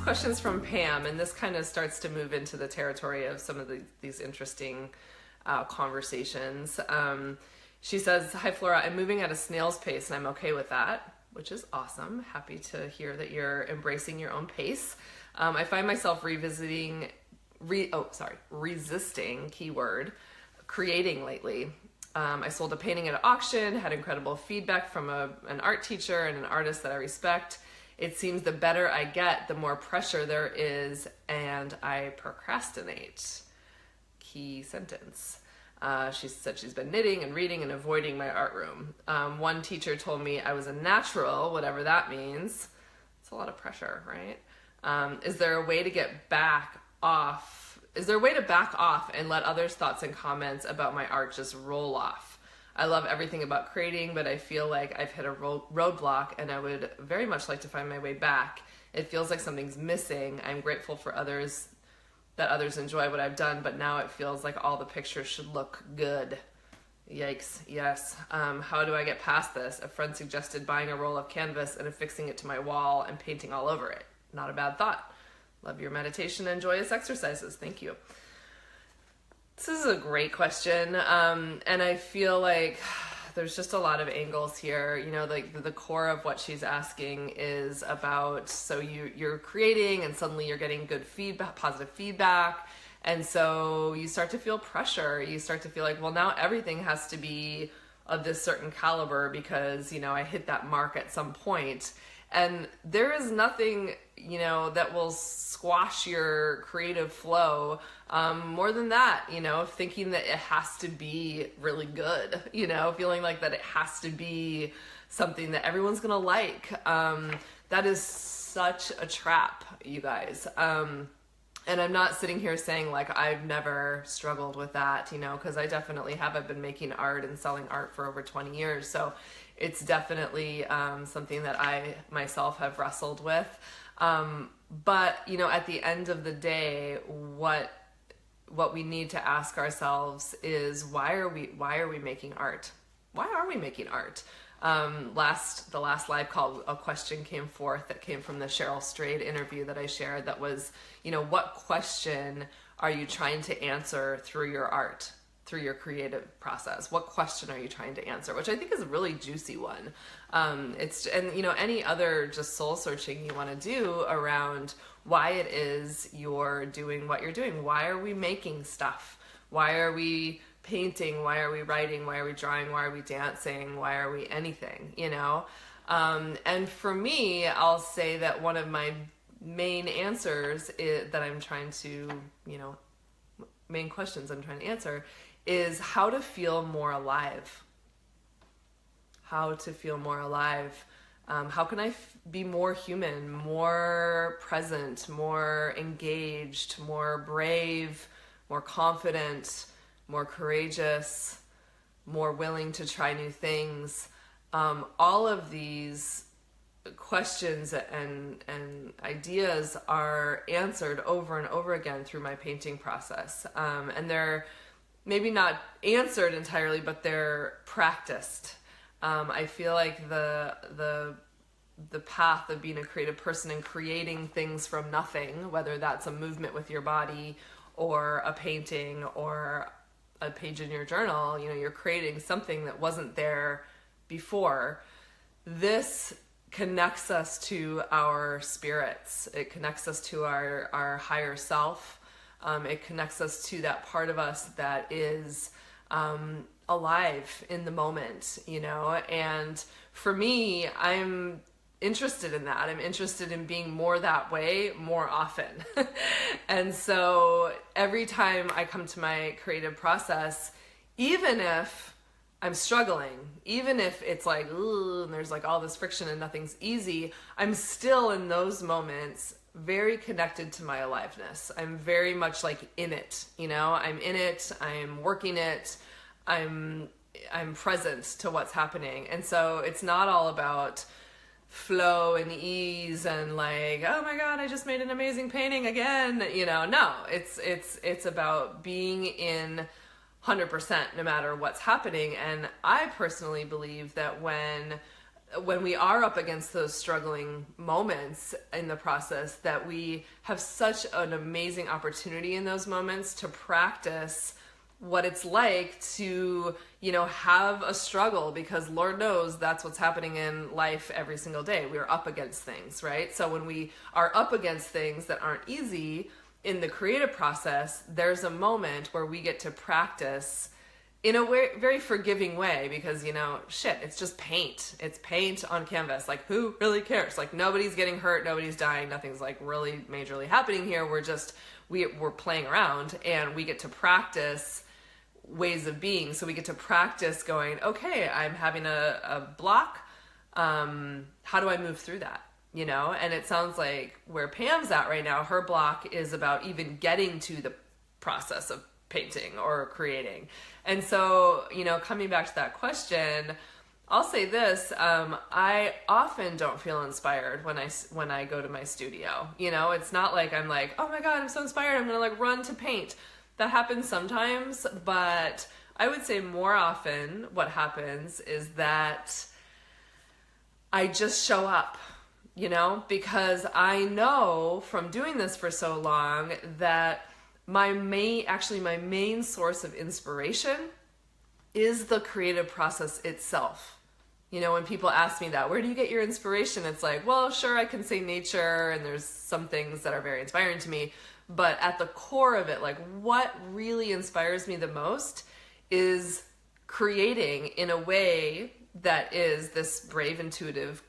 questions from Pam, and this kind of starts to move into the territory of some of these interesting conversations. She says, "Hi Flora, I'm moving at a snail's pace and I'm okay with that," which is awesome. Happy to hear that you're embracing your own pace. I find myself resisting, keyword, creating lately. I sold a painting at an auction, had incredible feedback from an art teacher and an artist that I respect. It seems the better I get, the more pressure there is, and I procrastinate. Key sentence. She said she's been knitting and reading and avoiding my art room. One teacher told me I was a natural, whatever that means. It's a lot of pressure, right? Is there a way to back off and let others' thoughts and comments about my art just roll off? I love everything about creating, but I feel like I've hit a roadblock and I would very much like to find my way back. It feels like something's missing. I'm grateful for that others enjoy what I've done, but now it feels like all the pictures should look good. Yikes, yes. How do I get past this? A friend suggested buying a roll of canvas and affixing it to my wall and painting all over it. Not a bad thought. Love your meditation and joyous exercises. Thank you. This is a great question. And I feel like there's just a lot of angles here. You know, like the core of what she's asking is about, so you're creating and suddenly you're getting good feedback, positive feedback. And so you start to feel pressure. You start to feel like, well, now everything has to be of this certain caliber because, you know, I hit that mark at some point. And there is nothing, you know, that will squash your creative flow more than that, you know, thinking that it has to be really good, you know, feeling like that it has to be something that everyone's going to like. That is such a trap, you guys. And I'm not sitting here saying like I've never struggled with that, you know, because I definitely have. I've been making art and selling art for over 20 years. So it's definitely something that I myself have wrestled with. But, you know, at the end of the day, what we need to ask ourselves is why are we making art? Why are we making art? The last live call, a question came forth that came from the Cheryl Strayed interview that I shared that was, you know, what question are you trying to answer through your art, through your creative process? What question are you trying to answer? Which I think is a really juicy one. And you know, any other just soul searching you want to do around why it is you're doing what you're doing. Why are we making stuff? Why are we painting? Why are we writing? Why are we drawing? Why are we dancing? Why are we anything, you know? And for me, I'll say that one of my main answers that I'm trying to, you know, main questions I'm trying to answer is how to feel more alive. How to feel more alive. How can I be more human, more present, more engaged, more brave, more confident, more courageous, more willing to try new things? All of these questions and ideas are answered over and over again through my painting process. And they're maybe not answered entirely, but they're practiced. I feel like the path of being a creative person and creating things from nothing, whether that's a movement with your body or a painting or a page in your journal, you know, you're creating something that wasn't there before. This connects us to our spirits. It connects us to our higher self. It connects us to that part of us that is alive in the moment, you know. And for me, I'm interested in that. I'm interested in being more that way more often. And so every time I come to my creative process, even if I'm struggling, even if it's like, ooh, and there's like all this friction and nothing's easy, I'm still in those moments very connected to my aliveness. I'm very much like in it, you know, I'm in it, I'm working it, I'm present to what's happening. And so it's not all about flow and ease and like, oh my God, I just made an amazing painting again, you know. No, it's about being in 100% no matter what's happening. And I personally believe that when when we are up against those struggling moments in the process, that we have such an amazing opportunity in those moments to practice what it's like to, have a struggle, because Lord knows that's what's happening in life every single day. We're up against things, right? So when we are up against things that aren't easy in the creative process, there's a moment where we get to practice in a very forgiving way, because, it's just paint. It's paint on canvas. Like, who really cares? Like, nobody's getting hurt, nobody's dying, nothing's like really majorly happening here. We're playing around, and we get to practice ways of being. So we get to practice going, okay, I'm having a block. How do I move through that? And it sounds like where Pam's at right now, her block is about even getting to the process of painting or creating. And so, coming back to that question, I'll say this, I often don't feel inspired when I go to my studio. It's not like I'm like, oh my God, I'm so inspired, I'm gonna like run to paint. That happens sometimes, but I would say more often what happens is that I just show up, because I know from doing this for so long that my main source of inspiration is the creative process itself. When people ask me that, where do you get your inspiration? It's like, well, sure, I can say nature, and there's some things that are very inspiring to me, but at the core of it, like what really inspires me the most is creating in a way that is this brave, intuitive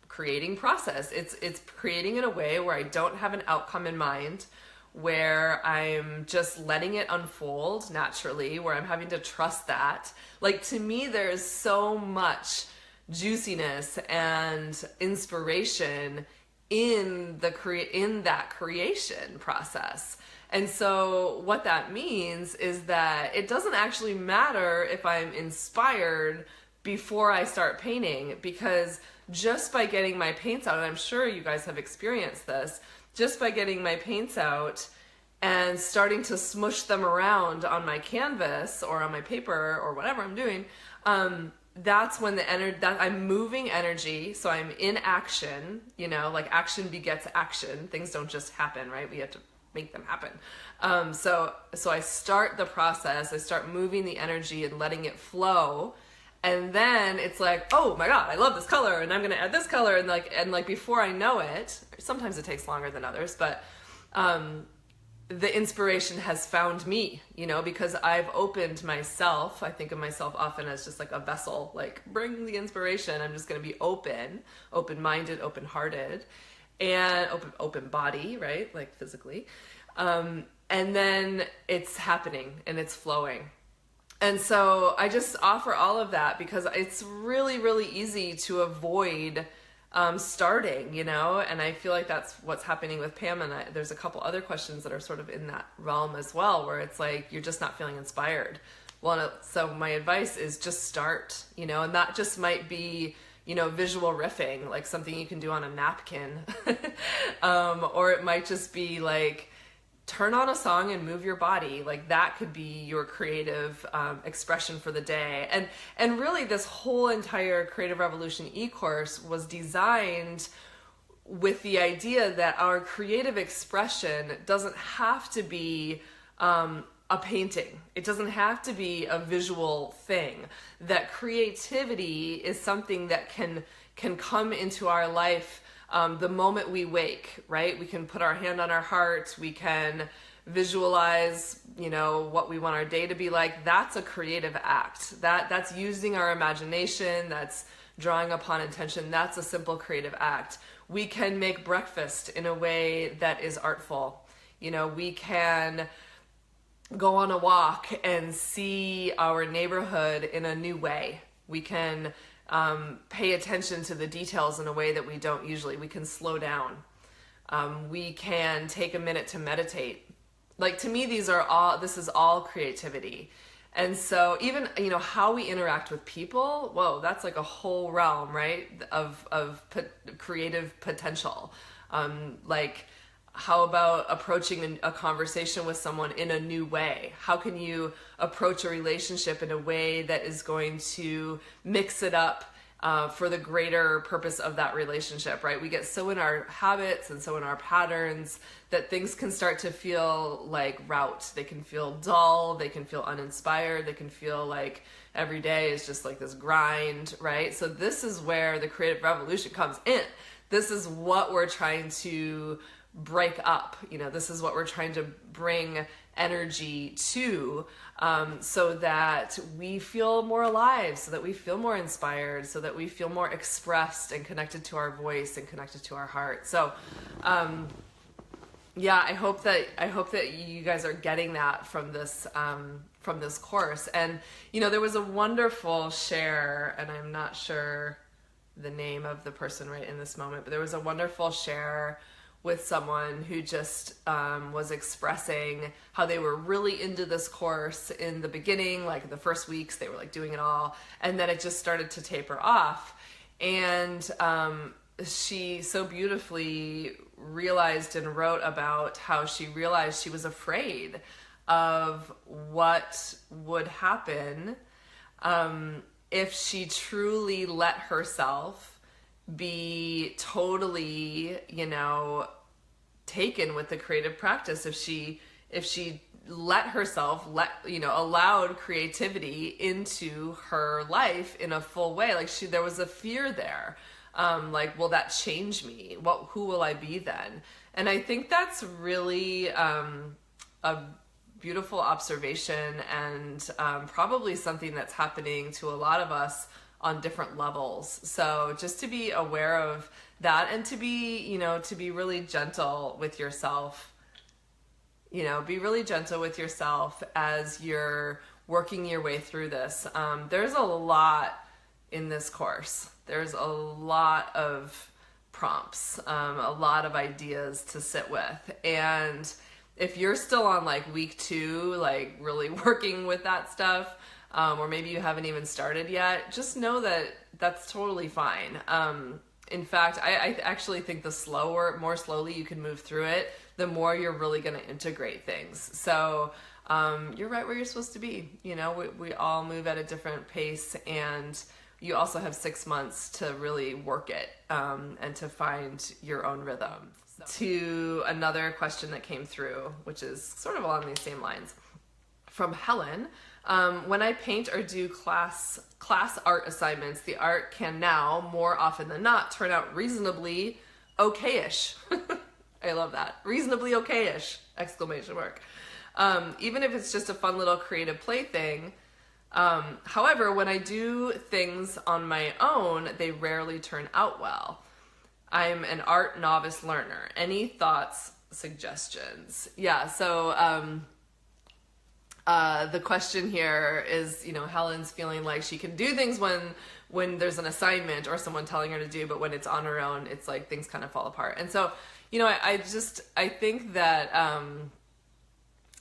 creating process. It's creating in a way where I don't have an outcome in mind, where I'm just letting it unfold naturally, where I'm having to trust that. Like, to me, there's so much juiciness and inspiration in that creation process. And so what that means is that it doesn't actually matter if I'm inspired before I start painting, because just by getting my paints out, and I'm sure you guys have experienced this, just by getting my paints out and starting to smush them around on my canvas or on my paper or whatever I'm doing, that's when I'm moving energy. So I'm in action, like action begets action. Things don't just happen, right? We have to make them happen. So I start the process, I start moving the energy and letting it flow. And then it's like, oh my God, I love this color, and I'm going to add this color. And like before I know it, sometimes it takes longer than others, but, the inspiration has found me, because I've opened myself. I think of myself often as just like a vessel, like bring the inspiration. I'm just going to be open-minded, open-hearted, and open body, right? Like physically. And then it's happening and it's flowing. And so I just offer all of that because it's really, really easy to avoid starting, and I feel like that's what's happening with Pam and I. There's a couple other questions that are sort of in that realm as well, where it's like, you're just not feeling inspired. Well, so my advice is just start, and that just might be, visual riffing, like something you can do on a napkin, or it might just be like, turn on a song and move your body. Like that could be your creative expression for the day. And really this whole entire Creative Revolution e-course was designed with the idea that our creative expression doesn't have to be a painting. It doesn't have to be a visual thing. That creativity is something that can come into our life the moment we wake, right? We can put our hand on our heart. We can visualize, what we want our day to be like. That's a creative act. That's using our imagination. That's drawing upon intention. That's a simple creative act. We can make breakfast in a way that is artful. We can go on a walk and see our neighborhood in a new way. We can pay attention to the details in a way that we don't usually. We can slow down. We can take a minute to meditate. Like, to me, this is all creativity. And so even, how we interact with people, whoa, that's like a whole realm, right? Of creative potential. Like, how about approaching a conversation with someone in a new way? How can you approach a relationship in a way that is going to mix it up for the greater purpose of that relationship, right? We get so in our habits and so in our patterns that things can start to feel like route. They can feel dull, they can feel uninspired, they can feel like every day is just like this grind, right? So this is where the creative revolution comes in. This is what we're trying to break up. This is what we're trying to bring energy to, so that we feel more alive, so that we feel more inspired, so that we feel more expressed and connected to our voice and connected to our heart. So yeah, I hope that you guys are getting that from this course. And there was a wonderful share, and I'm not sure the name of the person right in this moment, but there was a wonderful share with someone who just was expressing how they were really into this course in the beginning, like the first weeks, they were like doing it all, and then it just started to taper off. And she so beautifully realized and wrote about how she realized she was afraid of what would happen if she truly let herself be totally, taken with the creative practice. If she let herself allowed creativity into her life in a full way, like there was a fear there. Like, will that change me? Who will I be then? And I think that's really a beautiful observation, and probably something that's happening to a lot of us on different levels. So just to be aware of that, and to be really gentle with yourself. Be really gentle with yourself as you're working your way through this. There's a lot in this course. There's a lot of prompts, a lot of ideas to sit with. And if you're still on like week 2, like really working with that stuff, or maybe you haven't even started yet, just know that that's totally fine. In fact, I actually think the more slowly you can move through it, the more you're really going to integrate things. So you're right where you're supposed to be. We all move at a different pace, and you also have 6 months to really work it, and to find your own rhythm. So, to another question that came through, which is sort of along these same lines, from Helen. When I paint or do class art assignments, the art can now, more often than not, turn out reasonably okay-ish. I love that. Reasonably okay-ish! ! Even if it's just a fun little creative plaything. However, when I do things on my own, they rarely turn out well. I'm an art novice learner. Any thoughts, suggestions? Yeah, so the question here is, Helen's feeling like she can do things when there's an assignment or someone telling her to do, but when it's on her own, it's like things kind of fall apart. And so, I think that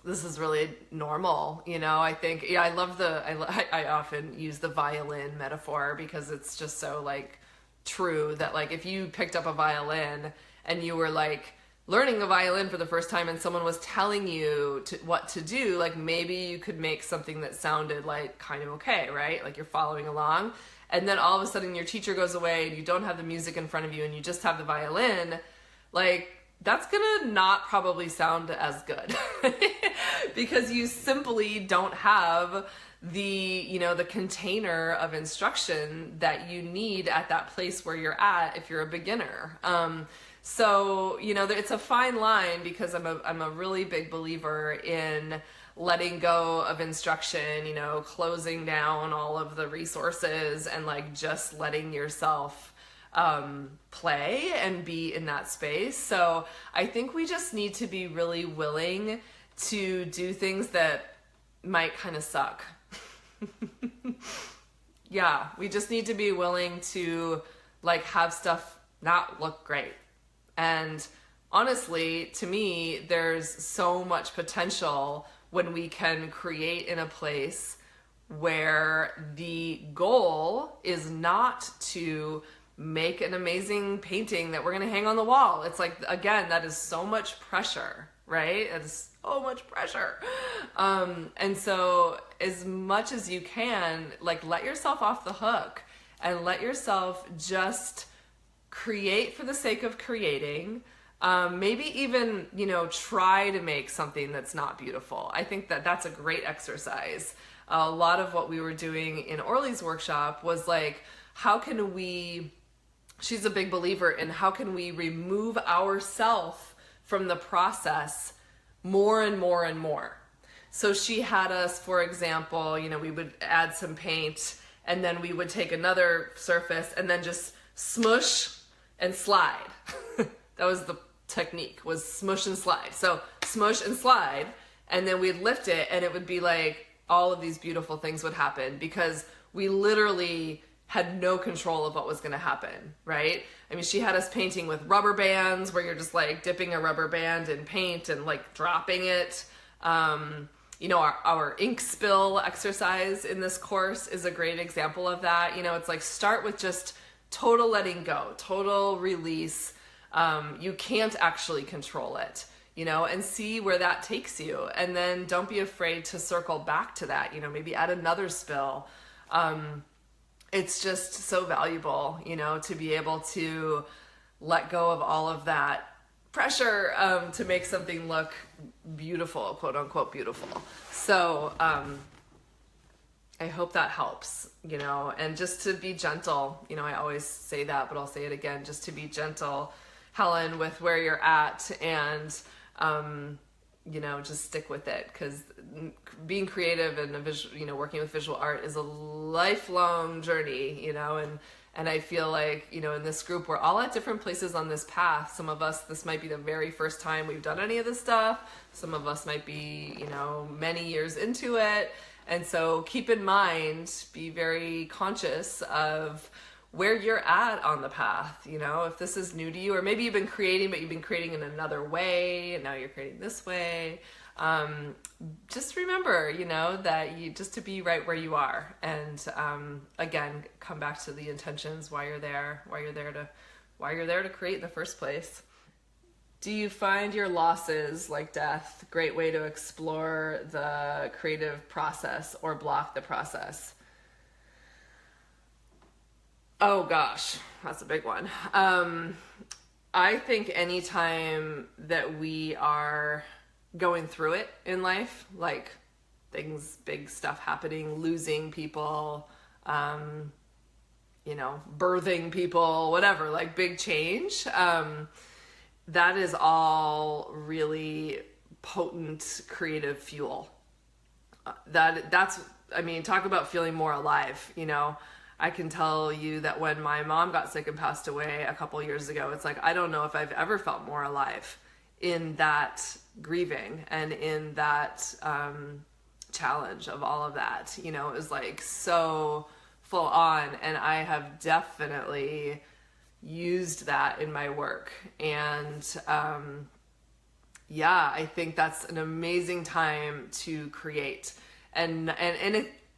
this is really normal. I think, I often use the violin metaphor because it's just so like true that like if you picked up a violin and you were like learning the violin for the first time and someone was telling you what to do, like maybe you could make something that sounded like kind of okay, right? Like you're following along. And then all of a sudden your teacher goes away and you don't have the music in front of you and you just have the violin, like that's gonna not probably sound as good because you simply don't have the container of instruction that you need at that place where you're at if you're a beginner. So, it's a fine line because I'm a really big believer in letting go of instruction, closing down all of the resources and like just letting yourself play and be in that space. So I think we just need to be really willing to do things that might kind of suck. Yeah, we just need to be willing to like have stuff not look great. And honestly, to me, there's so much potential when we can create in a place where the goal is not to make an amazing painting that we're going to hang on the wall. It's like, again, that is so much pressure, right? It is so much pressure. And so as much as you can, like let yourself off the hook and let yourself just create for the sake of creating. Maybe even, try to make something that's not beautiful. I think that that's a great exercise. A lot of what we were doing in Orly's workshop was like, how can we, she's a big believer in how can we remove ourselves from the process more and more and more. So she had us, for example, we would add some paint and then we would take another surface and then just smush and slide. That was the technique, was smush and slide. So smush and slide, and then we'd lift it and it would be like all of these beautiful things would happen because we literally had no control of what was going to happen, right? I mean, she had us painting with rubber bands where you're just like dipping a rubber band in paint and like dropping it. Our ink spill exercise in this course is a great example of that. It's like start with just total letting go, total release. You can't actually control it, and see where that takes you. And then don't be afraid to circle back to that, maybe add another spill. It's just so valuable, to be able to let go of all of that pressure, to make something look beautiful, quote unquote beautiful. So, I hope that helps, and just to be gentle, I always say that, but I'll say it again, just to be gentle, Helen, with where you're at, and, just stick with it, because being creative and working with visual art is a lifelong journey, and I feel like, in this group, we're all at different places on this path. Some of us, this might be the very first time we've done any of this stuff. Some of us might be, many years into it. And so keep in mind, be very conscious of where you're at on the path, if this is new to you, or maybe you've been creating, but you've been creating in another way, and now you're creating this way. Just remember, that you just to be right where you are. And, again, come back to the intentions, why you're there to create in the first place. Do you find your losses, like death, a great way to explore the creative process or block the process? Oh gosh, that's a big one. I think anytime that we are going through it in life, like things, big stuff happening, losing people, birthing people, whatever, like big change, that is all really potent creative fuel. That's talk about feeling more alive, I can tell you that when my mom got sick and passed away a couple years ago, it's like, I don't know if I've ever felt more alive in that grieving and in that challenge of all of that. It was like so full on, and I have definitely used that in my work. And I think that's an amazing time to create. And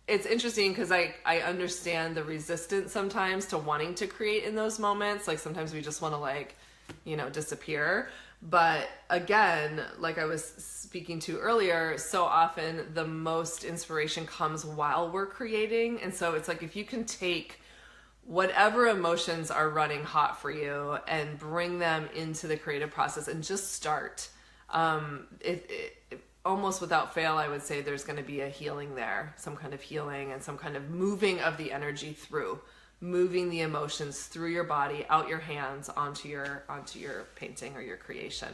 it's interesting because I understand the resistance sometimes to wanting to create in those moments. Like sometimes we just want to disappear. But again, like I was speaking to earlier, so often the most inspiration comes while we're creating. And so it's like, if you can take whatever emotions are running hot for you and bring them into the creative process and just start, almost without fail, I would say there's going to be a healing there, some kind of healing and some kind of moving of the energy through, moving the emotions through your body, out your hands, onto your painting or your creation.